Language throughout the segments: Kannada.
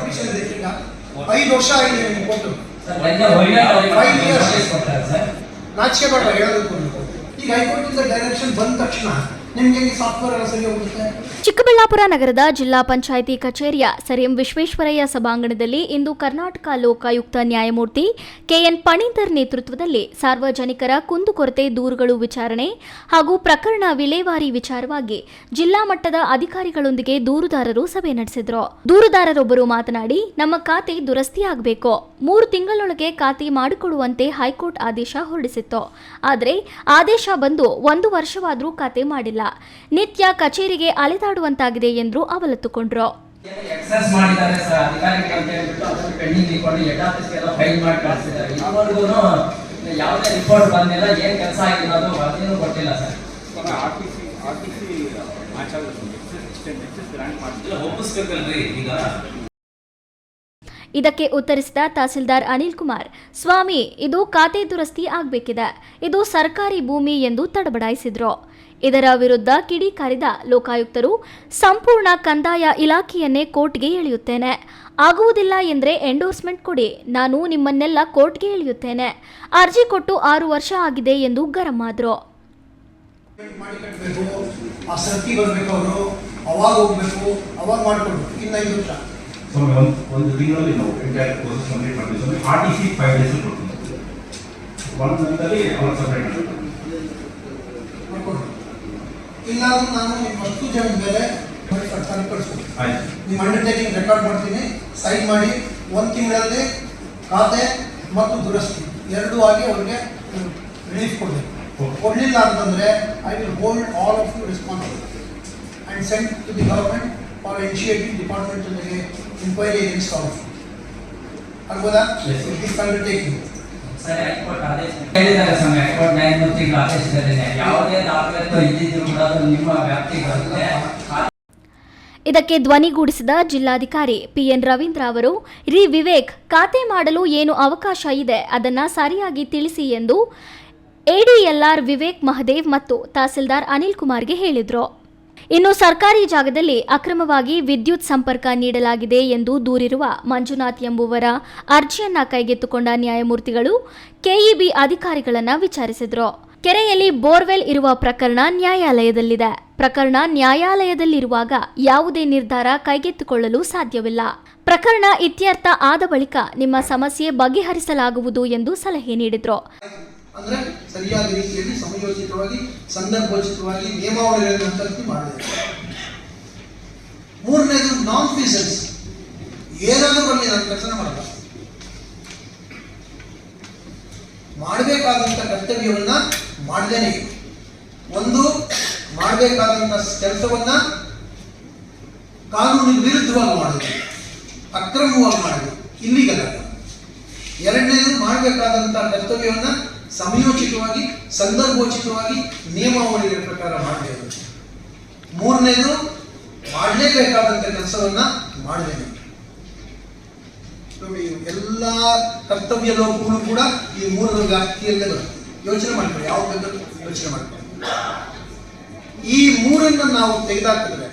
ಅಫಿಷಿಯಲ್ ಇದೆ ಈಗ 5 ವರ್ಷ ಆಗಿದೆ ನಿಮಗೆ ಕೊಟ್ಟು ಸರ್ 5 ಇಯರ್ಸ್ ಕೊಡ್ತಾರೆ ಸರ್. ನಾಚಿಕೆ ಬೇಡ ಹೇಳೋದಕ್ಕೂ. ಈಗ ಹೈಕೋರ್ಟಿಂದ ಡೈರೆಕ್ಷನ್ ಬಂದ ತಕ್ಷಣ ನಿಮಗೆ ಸಾಫ್ಟ್ವೇರ್ ಎಲ್ಲ ಸರಿ ಹೋಗುತ್ತೆ. ಚಿಕ್ಕಬಳ್ಳಾಪುರ ನಗರದ ಜಿಲ್ಲಾ ಪಂಚಾಯಿತಿ ಕಚೇರಿಯ ಸರ್ ಎಂ ವಿಶ್ವೇಶ್ವರಯ್ಯ ಸಭಾಂಗಣದಲ್ಲಿ ಇಂದು ಕರ್ನಾಟಕ ಲೋಕಾಯುಕ್ತ ನ್ಯಾಯಮೂರ್ತಿ ಕೆಎನ್ ಪಣೀಂದರ್ ನೇತೃತ್ವದಲ್ಲಿ ಸಾರ್ವಜನಿಕರ ಕುಂದುಕೊರತೆ ದೂರುಗಳು ವಿಚಾರಣೆ ಹಾಗೂ ಪ್ರಕರಣ ವಿಲೇವಾರಿ ವಿಚಾರವಾಗಿ ಜಿಲ್ಲಾ ಮಟ್ಟದ ಅಧಿಕಾರಿಗಳೊಂದಿಗೆ ದೂರುದಾರರು ಸಭೆ ನಡೆಸಿದರು. ದೂರುದಾರರೊಬ್ಬರು ಮಾತನಾಡಿ, ನಮ್ಮ ಖಾತೆ ದುರಸ್ತಿಯಾಗಬೇಕು, 3 ತಿಂಗಳೊಳಗೆ ಖಾತೆ ಮಾಡಿಕೊಡುವಂತೆ ಹೈಕೋರ್ಟ್ ಆದೇಶ ಹೊರಡಿಸಿತ್ತು. ಆದರೆ ಆದೇಶ ಬಂದು 1 ವರ್ಷವಾದರೂ ಖಾತೆ ಮಾಡಿಲ್ಲ. ನಿತ್ಯ ಕಚೇರಿಗೆ ಅಲೆದಾಡುವಂತಾಗಿದೆ ಎಂದು ಅವಲತ್ತುಕೊಂಡರು. ಎಕ್ಸೆಸ್ ಮಾಡಿದ್ದಾರೆ ಸರ್ ಅಧಿಕಾರಿಗಳು ಅಂತ ಹೇಳ್ಬಿಟ್ಟು ಅದನ್ನು ಪೆಂಡಿಂಗ್ ಇಟ್ಕೊಂಡು ಹೆಡ್ ಆಫೀಸ್ಗೆಲ್ಲ ಫೈಲ್ ಮಾಡಿ ಕಳಿಸಿದ್ದಾರೆ. ಇವಾಗೂ ಯಾವುದೇ ರಿಪೋರ್ಟ್ ಬಂದಿಲ್ಲ, ಏನು ಕೆಲಸ ಆಗಿಲ್ಲ ಅದು ವರದಿನೂ ಕೊಟ್ಟಿಲ್ಲ ಸರ್. ಇದಕ್ಕೆ ಉತ್ತರಿಸಿದ ತಹಸೀಲ್ದಾರ್ ಅನಿಲ್ ಕುಮಾರ್, ಸ್ವಾಮಿ, ಇದು ಖಾತೆ ದುರಸ್ತಿ ಆಗಬೇಕಿದೆ, ಇದು ಸರ್ಕಾರಿ ಭೂಮಿ ಎಂದು ತಡಬಡಾಯಿಸಿದ್ರು. ಇದರ ವಿರುದ್ಧ ಕಿಡಿಕಾರಿದ ಲೋಕಾಯುಕ್ತರು, ಸಂಪೂರ್ಣ ಕಂದಾಯ ಇಲಾಖೆಯನ್ನೇ ಕೋರ್ಟ್ಗೆ ಎಳೆಯುತ್ತೇನೆ, ಆಗುವುದಿಲ್ಲ ಎಂದರೆ ಎಂಡೋರ್ಸ್ಮೆಂಟ್ ಕೊಡಿ, ನಾನು ನಿಮ್ಮನ್ನೆಲ್ಲ ಕೋರ್ಟ್ಗೆ ಎಳೆಯುತ್ತೇನೆ, ಅರ್ಜಿ ಕೊಟ್ಟು 6 ವರ್ಷ ಆಗಿದೆ ಎಂದು ಗರಂ ಆದ್ರು. ಒಂದು ತಿಂಗಳಲ್ಲಿ ನಾವು ಎಂಟೈರ್ ಕೋರ್ಸ್ ಕಂಪ್ಲೀಟ್ ಮಾಡ್ತೀವಿ. RTC 5 days ಕೊಡ್ತೀವಿ. 1 ಮಂತಲ್ಲಿ ಅವ್ರು ಸಬ್ಮಿಟ್ ಮಾಡ್ತಾರೆ. ಇಲ್ಲ ನಾನು ನಿಮ್ಮ 10 ಜನ ಮೇಲೆ ಸರ್ಕಾರ ಕಳಿಸ್ತೀನಿ. ನಿಮ್ಮ ಅಂಡರ್ಟೇಕಿಂಗ್ ರೆಕಾರ್ಡ್ ಮಾಡ್ತೀನಿ, ಸೈನ್ ಮಾಡಿ 1 ತಿಂಗಳಲ್ಲಿ ಖಾತೆ ಮತ್ತು ದುರಸ್ತಿ ಎರಡೂ ಆಗಿ ಅವರಿಗೆ ರಿಲೀಫ್ ಕೊಡಬೇಕು. ಕೊಡಲಿಲ್ಲ ಅಂತಂದರೆ I will hold all of you responsible and send to the government for initiative department ಜೊತೆಗೆ inquiry against all of you. ಆಗ್ಬೋದಾ? ದಿಸ್ ಅಂಡರ್ಟೇಕಿಂಗ್ ಸರ್ ಹೈಕೋರ್ಟ್ ಆದೇಶ ಹೇಳಿದ್ದಾರೆ ಸರ್. ಹೈಕೋರ್ಟ್ ನ್ಯಾಯಮೂರ್ತಿಗಳ ಆದೇಶದಲ್ಲಿದೆ ಯಾವುದೇ ದಾಖಲೆ ಇದ್ದಿದ್ದು ಕೂಡ ನಿಮ್ಮ ವ್ಯಾಪ್ತಿಗೆ ಬರುತ್ತೆ. ಇದಕ್ಕೆ ಧ್ವನಿಗೂಡಿಸಿದ ಜಿಲ್ಲಾಧಿಕಾರಿ ಪಿಎನ್ ರವೀಂದ್ರ ಅವರು, ರಿ ವಿವೇಕ್, ಖಾತೆ ಮಾಡಲು ಏನು ಅವಕಾಶ ಇದೆ ಅದನ್ನು ಸರಿಯಾಗಿ ತಿಳಿಸಿ ಎಂದು ಎಡಿಎಲ್ಆರ್ ವಿವೇಕ್ ಮಹದೇವ್ ಮತ್ತು ತಹಸೀಲ್ದಾರ್ ಅನಿಲ್ ಕುಮಾರ್ಗೆ ಹೇಳಿದರು. ಇನ್ನು ಸರ್ಕಾರಿ ಜಾಗದಲ್ಲಿ ಅಕ್ರಮವಾಗಿ ವಿದ್ಯುತ್ ಸಂಪರ್ಕ ನೀಡಲಾಗಿದೆ ಎಂದು ದೂರಿರುವ ಮಂಜುನಾಥ್ ಎಂಬುವರ ಅರ್ಜಿಯನ್ನ ಕೈಗೆತ್ತಿಕೊಂಡ ನ್ಯಾಯಮೂರ್ತಿಗಳು ಕೆಇಬಿ ಅಧಿಕಾರಿಗಳನ್ನು ವಿಚಾರಿಸಿದರು. ಕೆರೆಯಲ್ಲಿ ಬೋರ್ವೆಲ್ ಇರುವ ಪ್ರಕರಣ ನ್ಯಾಯಾಲಯದಲ್ಲಿದೆ. ಪ್ರಕರಣ ನ್ಯಾಯಾಲಯದಲ್ಲಿರುವಾಗ ಯಾವುದೇ ನಿರ್ಧಾರ ಕೈಗೆತ್ತಿಕೊಳ್ಳಲು ಸಾಧ್ಯವಿಲ್ಲ. ಪ್ರಕರಣ ಇತ್ಯರ್ಥ ಆದ ಬಳಿಕ ನಿಮ್ಮ ಸಮಸ್ಯೆ ಬಗೆಹರಿಸಲಾಗುವುದು ಎಂದು ಸಲಹೆ ನೀಡಿದರು. ಅಂದರೆ ಸರಿಯಾದ ರೀತಿಯಲ್ಲಿ ಸಮಯೋಚಿತವಾಗಿ ಸಂದರ್ಭೋಚಿತವಾಗಿ ನಿಯಮಾವಳಿಗಳನ್ನು ಅನುಸರಿಸಿ ಮಾಡಬೇಕು. 3ನೇದು ನಾನ್ ಫೀಸನ್ಸ್, ಏನಾದರೂ ಬರಲಿ ನಾನು ಕೆಲಸ ಮಾಡಲ್ಲ, ಮಾಡಬೇಕಾದಂಥ ಕರ್ತವ್ಯವನ್ನ ಮಾಡದೇನೆ, ಒಂದು ಮಾಡಬೇಕಾದಂಥ ಕೆಲಸವನ್ನ ಕಾನೂನಿಗೆ ವಿರುದ್ಧವಾಗಿ ಮಾಡೋದು, ಅಕ್ರಮವಾಗಿ ಮಾಡೋದು, ಇಲ್ಲಿಗಲ್ಲ. 2ನೇದು ಮಾಡಬೇಕಾದಂಥ ಕರ್ತವ್ಯವನ್ನ ಸಮಯೋಚಿತವಾಗಿ ಸಂದರ್ಭೋಚಿತವಾಗಿ ನಿಯಮಾವಳಿಗಳ ಪ್ರಕಾರ ಮಾಡಬೇಕು. 3ನೇದು ಮಾಡಲೇಬೇಕಾದಂಥ ಕೆಲಸವನ್ನ ಮಾಡಬೇಕು. ನೋಡಿ, ಎಲ್ಲ ಕರ್ತವ್ಯ ಲೋಪಗಳು ಕೂಡ ಈ 3ರ ವ್ಯಾಪ್ತಿಯಲ್ಲೇ ಬರುತ್ತೆ. ಯೋಚನೆ ಮಾಡ್ಕೊಳ್ಳಿ, ಯಾವ ಬೇಕಾದ್ರೂ ಯೋಚನೆ ಮಾಡ್ಕೊಳ್ಳಿ. ಈ 3ಅನ್ನು ನಾವು ತೆಗೆದಾಕಿದ್ರೆ,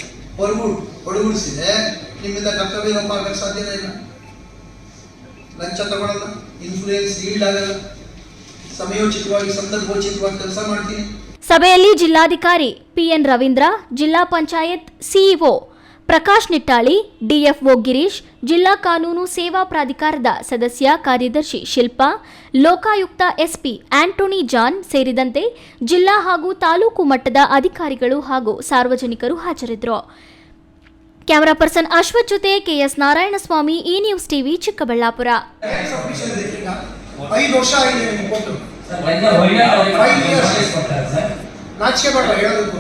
ಹೊರಗೂಡಿಸಿದ್ರೆ ನಿಮ್ಮಿಂದ ಕರ್ತವ್ಯ ಲೋಪ ಆಗಕ್ಕೆ ಸಾಧ್ಯನೇ ಇಲ್ಲ. ಲಂಚ ತಗೊಳ್ಳಲ್ಲ, ಇನ್ಫ್ಲೂಯೆನ್ಸ್ ಈಲ್ಡ್ ಆಗಲ್ಲ, ಸಮಯೋಚಿತವಾಗಿ ಸಂದರ್ಭೋಚಿತವಾಗಿ ಕೆಲಸ ಮಾಡ್ತೀನಿ. ಸಭೆಯಲ್ಲಿ ಜಿಲ್ಲಾಧಿಕಾರಿ ಪಿಎನ್ ರವೀಂದ್ರ, ಜಿಲ್ಲಾ ಪಂಚಾಯತ್ ಸಿಇಒ ಪ್ರಕಾಶ್ ನಿಟ್ಟಾಳಿ, ಡಿಎಫ್ಒ ಗಿರೀಶ್, ಜಿಲ್ಲಾ ಕಾನೂನು ಸೇವಾ ಪ್ರಾಧಿಕಾರದ ಸದಸ್ಯ ಕಾರ್ಯದರ್ಶಿ ಶಿಲ್ಪಾ, ಲೋಕಾಯುಕ್ತ ಎಸ್ಪಿ ಆಂಟೋನಿ ಜಾನ್ ಸೇರಿದಂತೆ ಜಿಲ್ಲಾ ಹಾಗೂ ತಾಲೂಕು ಮಟ್ಟದ ಅಧಿಕಾರಿಗಳು ಹಾಗೂ ಸಾರ್ವಜನಿಕರು ಹಾಜರಿದ್ದರು. ಕ್ಯಾಮರಾ ಪರ್ಸನ್ ಅಶ್ವಥ್ ಜೊತೆ ಕೆಎಸ್ ನಾರಾಯಣಸ್ವಾಮಿ, ಈ ನ್ಯೂಸ್ ಟಿವಿ, ಚಿಕ್ಕಬಳ್ಳಾಪುರ. 5 ವರ್ಷ ಆಗಿದೆ ನಿಮಗೆ ಕೊಟ್ಟು. ಸರ್ 5 ಇಯರ್ಸ್ ಕೊಡ್ತಾರೆ ಸರ್. ನಾಚಿಕೆ ಬೇಡ ಹೇಳೋದಕ್ಕೂ.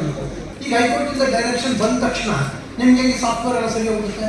ಈಗ ಹೈಕೋರ್ಟಿಂದ ಡೈರೆಕ್ಷನ್ ಬಂದ ತಕ್ಷಣ ನಿಮಗೆ ಸಾಫ್ಟ್ವೇರ್ ಎಲ್ಲ ಸರಿ ಹೋಗುತ್ತೆ.